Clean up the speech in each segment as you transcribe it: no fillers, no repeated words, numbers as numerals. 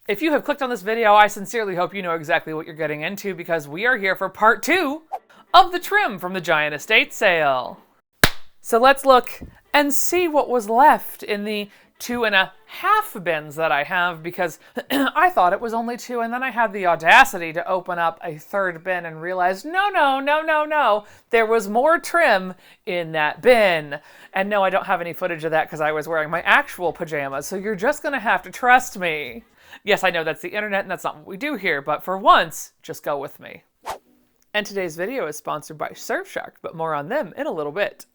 If you have clicked on this video, I sincerely hope you know exactly what you're getting into because we are here for part 2 of the trim from the giant estate sale. So let's look and see what was left in the 2.5 bins that I have because I thought it was only 2 and then I had the audacity to open up a 3rd bin and realize no, there was more trim in that bin. And no, I don't have any footage of that because I was wearing my actual pajamas, so you're just gonna have to trust me. Yes, I know that's the internet and that's not what we do here, but for once, just go with me. And today's video is sponsored by Surfshark, but more on them in a little bit.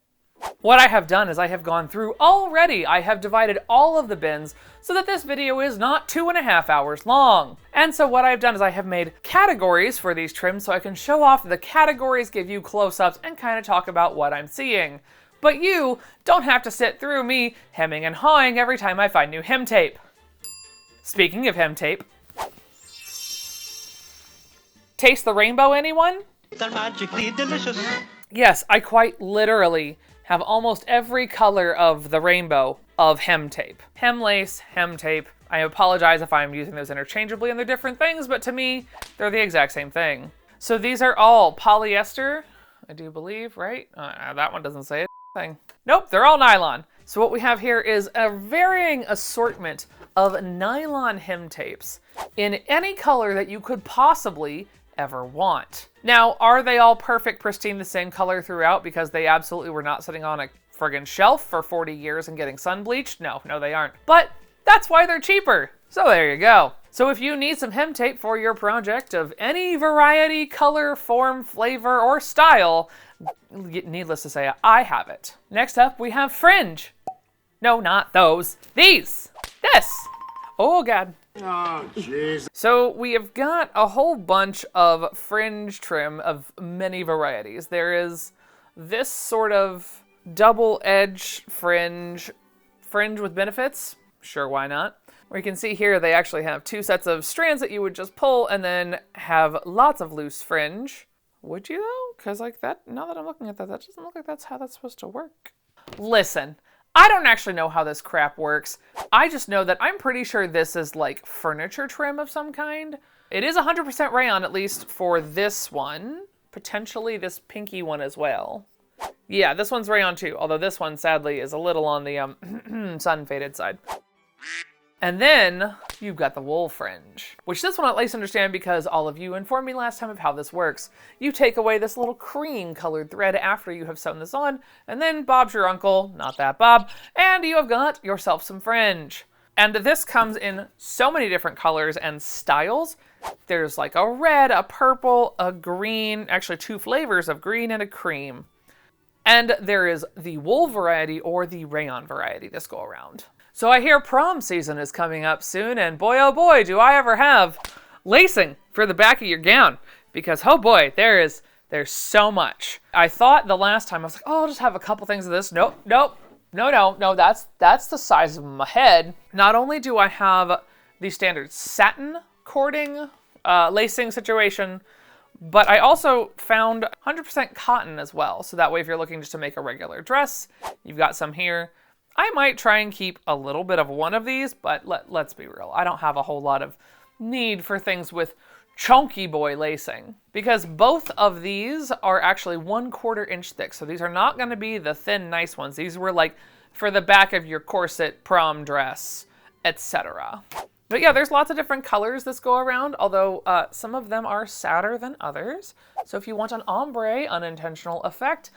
What I have done is I have gone through already. I have divided all of the bins so that this video is not 2.5 hours long. And so what I've done is I have made categories for these trims so I can show off the categories, give you close-ups, and kind of talk about what I'm seeing. But you don't have to sit through me hemming and hawing every time I find new hem tape. Speaking of hem tape, taste the rainbow, anyone? They're magically delicious. Yes, I quite literally have almost every color of the rainbow of hem tape. Hem lace, hem tape. I apologize if I'm using those interchangeably and they're different things, but to me, they're the exact same thing. So these are all polyester, I do believe, right? That one doesn't say a thing. Nope, they're all nylon. So what we have here is a varying assortment of nylon hem tapes in any color that you could possibly ever want. Now, are they all perfect, pristine, the same color throughout because they absolutely were not sitting on a friggin' shelf for 40 years and getting sun bleached? No, they aren't. But that's why they're cheaper. So there you go. So if you need some hem tape for your project of any variety, color, form, flavor, or style, needless to say, I have it. Next up, we have fringe. No, not those. These. This. Oh, God. Oh, jeez. So we have got a whole bunch of fringe trim of many varieties. There is this sort of double edge fringe with benefits. Sure, why not? Where you can see here, they actually have 2 sets of strands that you would just pull and then have lots of loose fringe. Would you though? Because like that, now that I'm looking at that, that doesn't look like that's how that's supposed to work. Listen. I don't actually know how this crap works. I just know that I'm pretty sure this is like furniture trim of some kind. It is 100% rayon, at least for this one. Potentially this pinky one as well. Yeah, this one's rayon too, although this one sadly is a little on the sun faded side. And then you've got the wool fringe, which this one I at least understand because all of you informed me last time of how this works. You take away this little cream colored thread after you have sewn this on, and then Bob's your uncle, not that Bob, and you have got yourself some fringe. And this comes in so many different colors and styles. There's like a red, a purple, a green, actually 2 flavors of green and a cream. And there is the wool variety or the rayon variety this go around. So I hear prom season is coming up soon, and boy, oh boy, do I ever have lacing for the back of your gown. Because, oh boy, there's so much. I thought the last time, I was like, oh, I'll just have a couple things of this. Nope, no, that's the size of my head. Not only do I have the standard satin cording lacing situation, but I also found 100% cotton as well. So that way, if you're looking just to make a regular dress, you've got some here. I might try and keep a little bit of one of these, but let's be real. I don't have a whole lot of need for things with chunky boy lacing because both of these are actually 1/4 inch thick. So these are not going to be the thin, nice ones. These were like for the back of your corset, prom dress, etc. But yeah, there's lots of different colors this go around, although some of them are sadder than others. So if you want an ombre unintentional effect,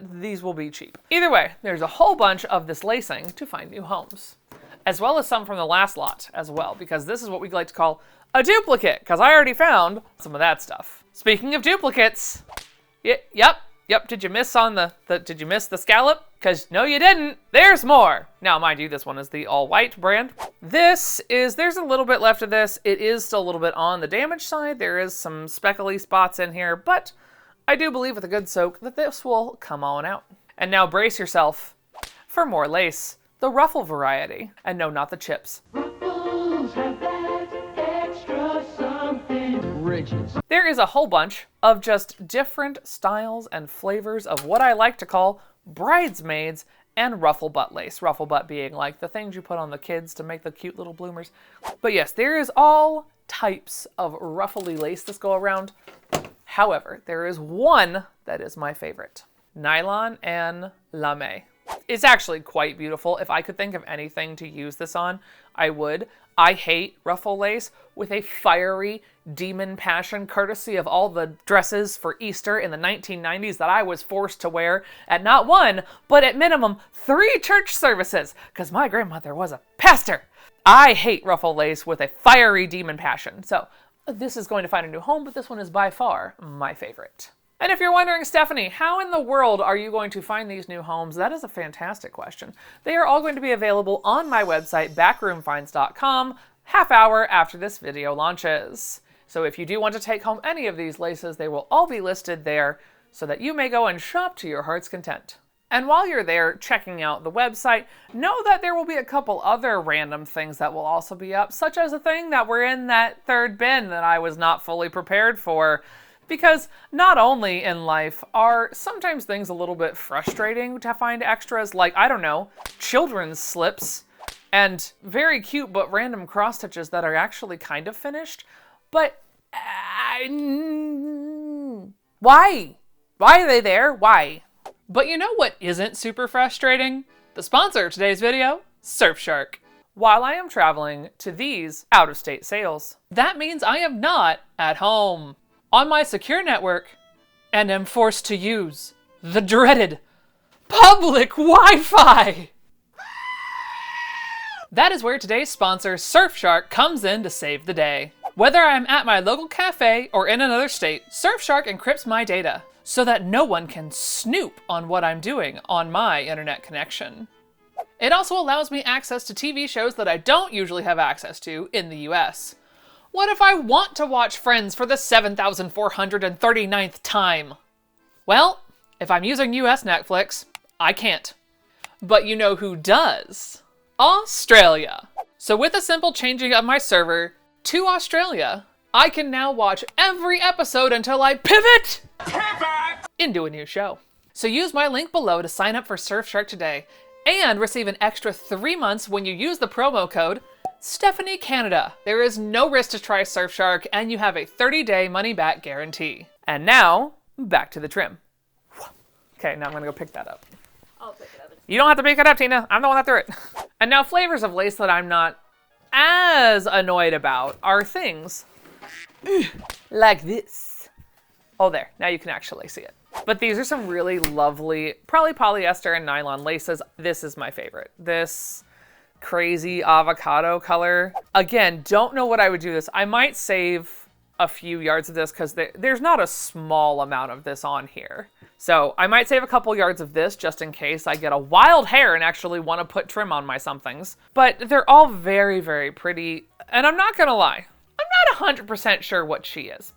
these will be cheap. Either way, there's a whole bunch of this lacing to find new homes, as well as some from the last lot as well, because this is what we like to call a duplicate, because I already found some of that stuff. Speaking of duplicates, yep, did you miss on did you miss the scallop? Because no, you didn't. There's more. Now, mind you, this one is the all-white brand. There's a little bit left of this. It is still a little bit on the damaged side. There is some speckly spots in here, but I do believe with a good soak that this will come on out. And now brace yourself for more lace, the ruffle variety. And no, not the chips. Ruffles have that extra something. Ridges. There is a whole bunch of just different styles and flavors of what I like to call bridesmaids and ruffle butt lace. Ruffle butt being like the things you put on the kids to make the cute little bloomers. But yes, there is all types of ruffly lace this go around. However, there is one that is my favorite. Nylon and lame. It's actually quite beautiful. If I could think of anything to use this on, I would. I hate ruffle lace with a fiery demon passion, courtesy of all the dresses for Easter in the 1990s that I was forced to wear at not one, but at minimum 3 church services, because my grandmother was a pastor. I hate ruffle lace with a fiery demon passion. So this is going to find a new home, but this one is by far my favorite. And if you're wondering, Stephanie, how in the world are you going to find these new homes? That is a fantastic question. They are all going to be available on my website, backroomfinds.com, half hour after this video launches. So if you do want to take home any of these laces, they will all be listed there so that you may go and shop to your heart's content. And while you're there checking out the website, know that there will be a couple other random things that will also be up, such as a thing that were in that third bin that I was not fully prepared for. Because not only in life are sometimes things a little bit frustrating to find extras, like, I don't know, children's slips and very cute but random cross stitches that are actually kind of finished. But why? Why are they there? Why? But you know what isn't super frustrating? The sponsor of today's video, Surfshark. While I am traveling to these out-of-state sales, that means I am not at home on my secure network and am forced to use the dreaded public Wi-Fi. That is where today's sponsor, Surfshark, comes in to save the day. Whether I'm at my local cafe or in another state, Surfshark encrypts my data so that no one can snoop on what I'm doing on my internet connection. It also allows me access to TV shows that I don't usually have access to in the US. What if I want to watch Friends for the 7,439th time? Well, if I'm using US Netflix, I can't. But you know who does? Australia. So with a simple changing of my server to Australia, I can now watch every episode until I pivot into a new show. So use my link below to sign up for Surfshark today and receive an extra 3 months when you use the promo code Stephanie Canada. There is no risk to try Surfshark, and you have a 30-day money-back guarantee. And now, back to the trim. Okay, now I'm gonna go pick that up. I'll pick it up. You don't have to pick it up, Tina. I'm the one that threw it. And now flavors of lace that I'm not as annoyed about are things like this. Oh, there. Now you can actually see it. But these are some really lovely, probably polyester and nylon laces. This is my favorite. This crazy avocado color. Again, don't know what I would do this. I might save a few yards of this because there's not a small amount of this on here. So I might save a couple yards of this just in case I get a wild hair and actually want to put trim on my somethings. But they're all very, very pretty. And I'm not gonna lie, I'm not 100% sure what she is.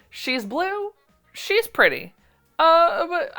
She's blue, she's pretty. But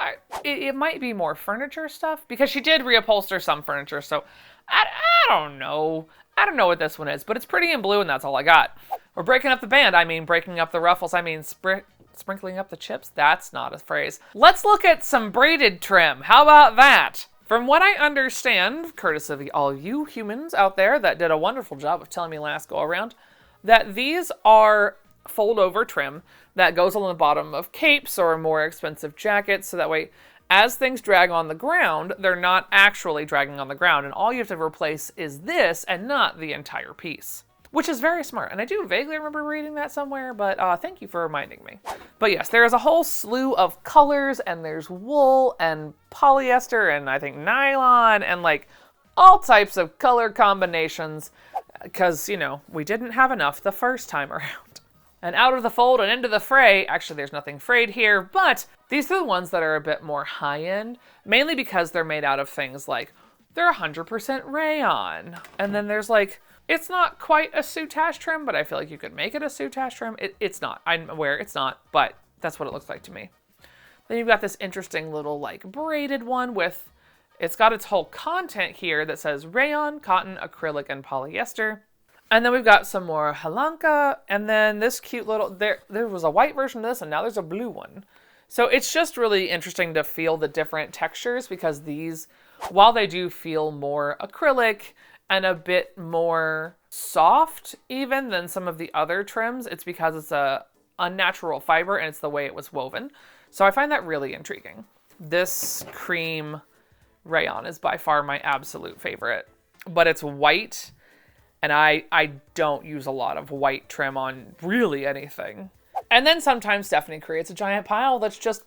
it might be more furniture stuff because she did reupholster some furniture, so I don't know. I don't know what this one is, but it's pretty in blue and that's all I got. We're breaking up the band. I mean, breaking up the ruffles. I mean, sprinkling up the chips. That's not a phrase. Let's look at some braided trim. How about that? From what I understand, courtesy of all you humans out there that did a wonderful job of telling me last go around, that these are fold over trim that goes on the bottom of capes or more expensive jackets, so that way as things drag on the ground, they're not actually dragging on the ground, and all you have to replace is this and not the entire piece, which is very smart. And I do vaguely remember reading that somewhere, but thank you for reminding me. But yes, there is a whole slew of colors, and there's wool and polyester and I think nylon and like all types of color combinations because, you know, we didn't have enough the first time around. And out of the fold and into the fray, actually there's nothing frayed here, but these are the ones that are a bit more high-end, mainly because they're made out of things like, they're 100% rayon. And then there's like, it's not quite a soutache trim, but I feel like you could make it a soutache trim. It's not, I'm aware it's not, but that's what it looks like to me. Then you've got this interesting little like braided one with, it's got its whole content here that says rayon, cotton, acrylic, and polyester. And then we've got some more halanka, and then this cute little, there was a white version of this, and now there's a blue one. So it's just really interesting to feel the different textures because these while they do feel more acrylic and a bit more soft even than some of the other trims, it's because it's a unnatural fiber and it's the way it was woven. So I find that really intriguing. This cream rayon is by far my absolute favorite, but it's white, and I don't use a lot of white trim on really anything. And then sometimes Stephanie creates a giant pile that's just,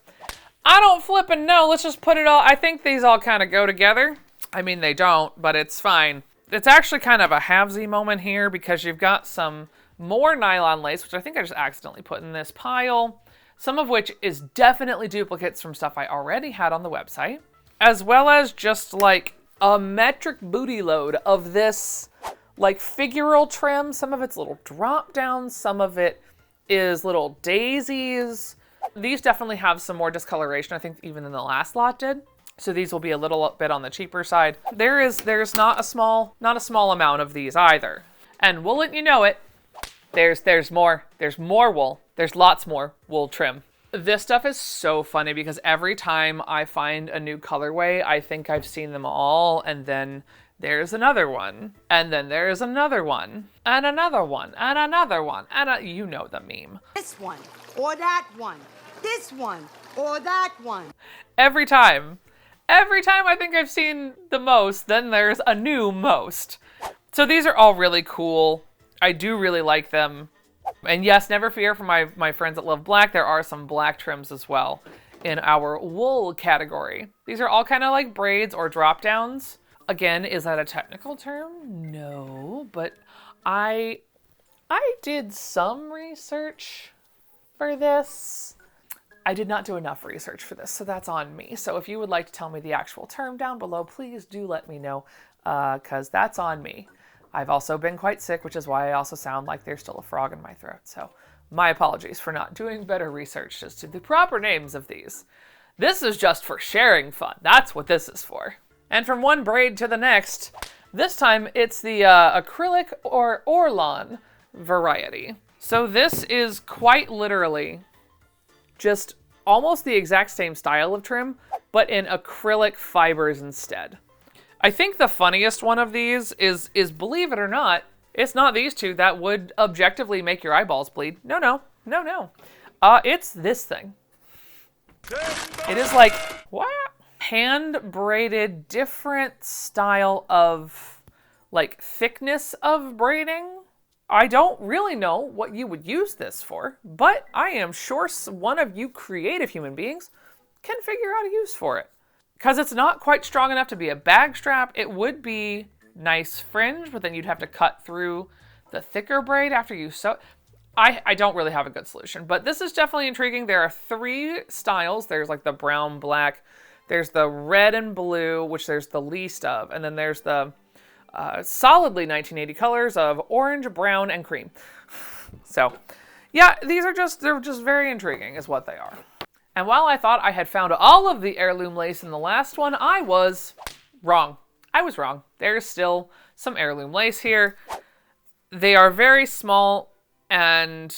I don't flippin' know, let's just put it all, I think these all kind of go together. I mean, they don't, but it's fine. It's actually kind of a halvesy moment here because you've got some more nylon lace, which I think I just accidentally put in this pile, some of which is definitely duplicates from stuff I already had on the website, as well as just like a metric booty load of this like figural trim. Some of it's little drop downs, some of it is little daisies. These definitely have some more discoloration, I think, even than the last lot did. So these will be a little bit on the cheaper side. There's not a small amount of these either. And wouldn't you know it, there's more wool. There's lots more wool trim. This stuff is so funny because every time I find a new colorway, I think I've seen them all, and then there's another one, and then there's another one, and another one, and another one, and you know the meme. This one, or that one. This one, or that one. Every time I think I've seen the most, then there's a new most. So these are all really cool. I do really like them. And yes, never fear for my friends that love black. There are some black trims as well in our wool category. These are all kind of like braids or drop downs. Again, is that a technical term? No, but I did some research for this. I did not do enough research for this, so that's on me. So if you would like to tell me the actual term down below, please do let me know, because that's on me. I've also been quite sick, which is why I also sound like there's still a frog in my throat. So my apologies for not doing better research as to the proper names of these. This is just for sharing fun. That's what this is for. And from one braid to the next, this time it's the acrylic or Orlan variety. So this is quite literally just almost the exact same style of trim, but in acrylic fibers instead. I think the funniest one of these is believe it or not, it's not these two that would objectively make your eyeballs bleed. No. It's this thing. It is like, what? Hand braided, different style of like thickness of braiding. I don't really know what you would use this for, but I am sure one of you creative human beings can figure out a use for it. Because it's not quite strong enough to be a bag strap. It would be nice fringe, but then you'd have to cut through the thicker braid after you sew. I don't really have a good solution, but this is definitely intriguing. There are 3 styles. There's like the brown, black. There's the red and blue, which there's the least of. And then there's the solidly 1980 colors of orange, brown, and cream. So yeah, they're just very intriguing is what they are. And while I thought I had found all of the heirloom lace in the last one, I was wrong. I was wrong. There's still some heirloom lace here. They are very small, and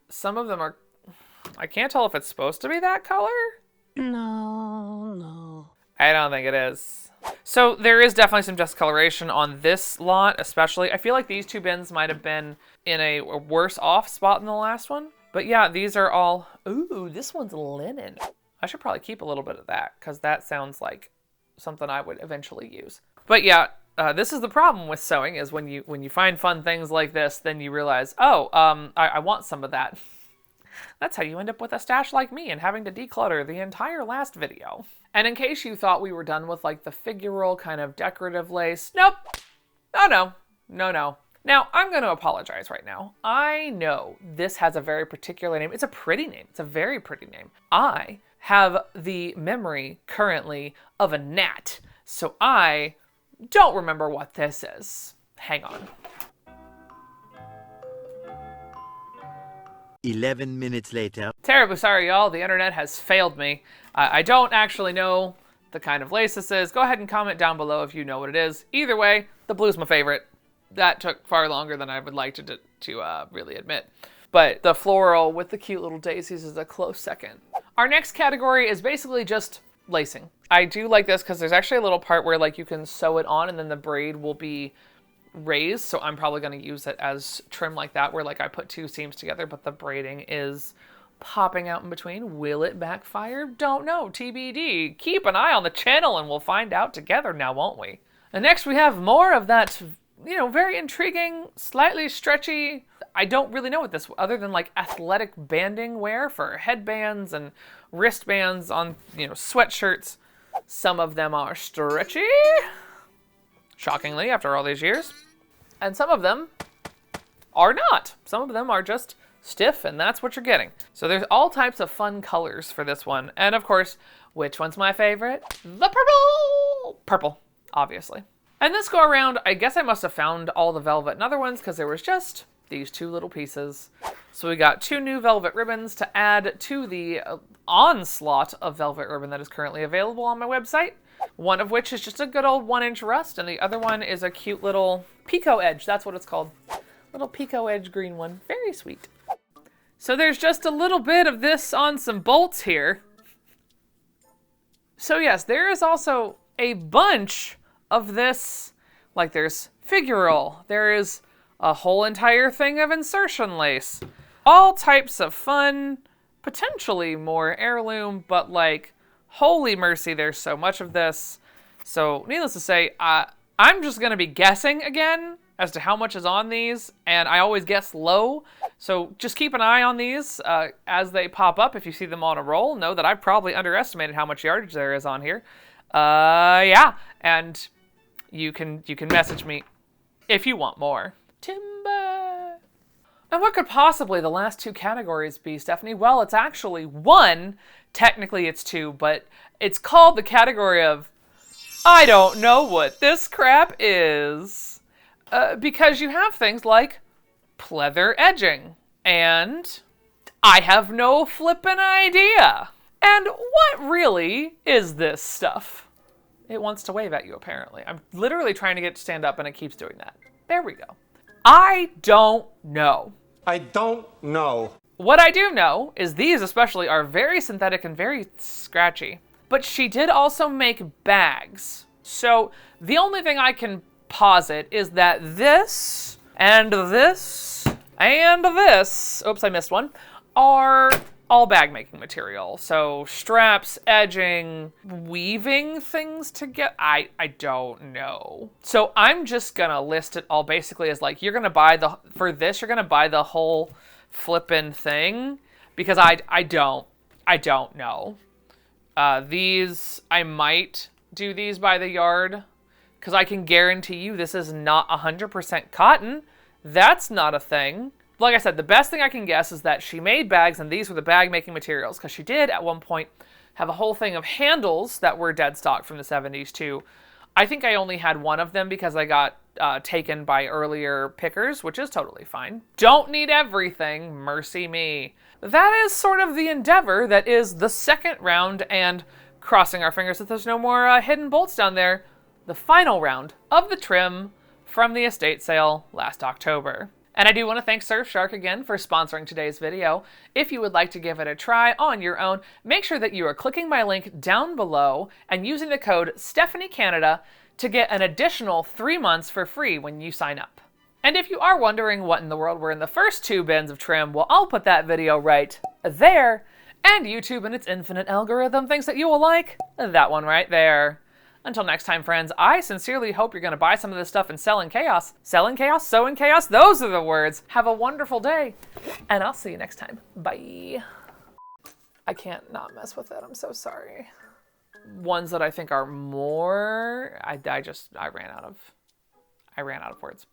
some of them are, I can't tell if it's supposed to be that color. No. I don't think it is. So there is definitely some discoloration on this lot, especially. I feel like these 2 bins might have been in a worse off spot than the last one. But yeah, these are all, ooh, this one's linen. I should probably keep a little bit of that because that sounds like something I would eventually use. But yeah, this is the problem with sewing is when you find fun things like this, then you realize, oh, I want some of that. That's how you end up with a stash like me and having to declutter the entire last video. And in case you thought we were done with like the figural kind of decorative lace, nope. No. Now, I'm going to apologize right now. I know this has a very particular name. It's a pretty name. It's a very pretty name. I have the memory currently of a gnat, so I don't remember what this is. Hang on. 11 minutes later. Terribly sorry, y'all. The internet has failed me. I don't actually know the kind of lace this is. Go ahead and comment down below if you know what it is. Either way, the blue's my favorite. That took far longer than I would like to really admit. But the floral with the cute little daisies is a close second. Our next category is basically just lacing. I do like this because there's actually a little part where like you can sew it on and then the braid will be raised. So I'm probably going to use it as trim like that, where like I put two seams together, but the braiding is popping out in between. Will it backfire? Don't know. TBD. Keep an eye on the channel and we'll find out together now, won't we? And next we have more of that, you know, very intriguing, slightly stretchy. I don't really know what this, other than like athletic banding wear for headbands and wristbands on, you know, sweatshirts. Some of them are stretchy, shockingly, after all these years. And some of them are not. Some of them are just stiff, and that's what you're getting. So there's all types of fun colors for this one. And of course, which one's my favorite? The purple! Purple, obviously. And this go around, I guess I must have found all the velvet and other ones because there was just these two little pieces. So we got two new velvet ribbons to add to the onslaught of velvet ribbon that is currently available on my website. One of which is just a good old 1-inch rust, and the other one is a cute little Pico edge. That's what it's called. Little Pico edge green one. Very sweet. So there's just a little bit of this on some bolts here. So yes, there is also a bunch of this, like there's figural, there is a whole entire thing of insertion lace. All types of fun, potentially more heirloom, but like, holy mercy, there's so much of this. So needless to say, I'm just gonna be guessing again as to how much is on these, and I always guess low. So just keep an eye on these as they pop up. If you see them on a roll, know that I probably underestimated how much yardage there is on here. Yeah, and you can message me if you want more. Timber. And what could possibly the last two categories be, Stephanie? Well, it's actually one. Technically it's two, but it's called the category of I don't know what this crap is. Because you have things like pleather edging, and I have no flippin' idea. And what really is this stuff? It wants to wave at you, apparently. I'm literally trying to get it to stand up, and it keeps doing that. There we go. I don't know. I don't know. What I do know is these especially are very synthetic and very scratchy. But she did also make bags. So the only thing I can posit is that this and this and this, oops, I missed one, are all bag making material. So straps, edging, weaving things together. I don't know. So I'm just gonna list it all basically as like, you're gonna buy for this, you're gonna buy the whole flippin' thing, because I don't know. These, I might do these by the yard, because I can guarantee you this is not 100% cotton. That's not a thing. Like I said, the best thing I can guess is that she made bags and these were the bag making materials, because she did at one point have a whole thing of handles that were dead stock from the 70s too. I think I only had one of them because I got taken by earlier pickers, which is totally fine. Don't need everything, mercy me. That is sort of the endeavor that is the second round, and crossing our fingers that there's no more hidden bolts down there, the final round of the trim from the estate sale last October. And I do want to thank Surfshark again for sponsoring today's video. If you would like to give it a try on your own, make sure that you are clicking my link down below and using the code StephanieCanada to get an additional 3 months for free when you sign up. And if you are wondering what in the world were in the first two bins of trim, well, I'll put that video right there. And YouTube and its infinite algorithm thinks that you will like that one right there. Until next time, friends, I sincerely hope you're going to buy some of this stuff and sell in chaos. Sell in chaos, sow in chaos, those are the words. Have a wonderful day, and I'll see you next time. Bye. I can't not mess with it, I'm so sorry. Ones that I think are more, I ran out of words.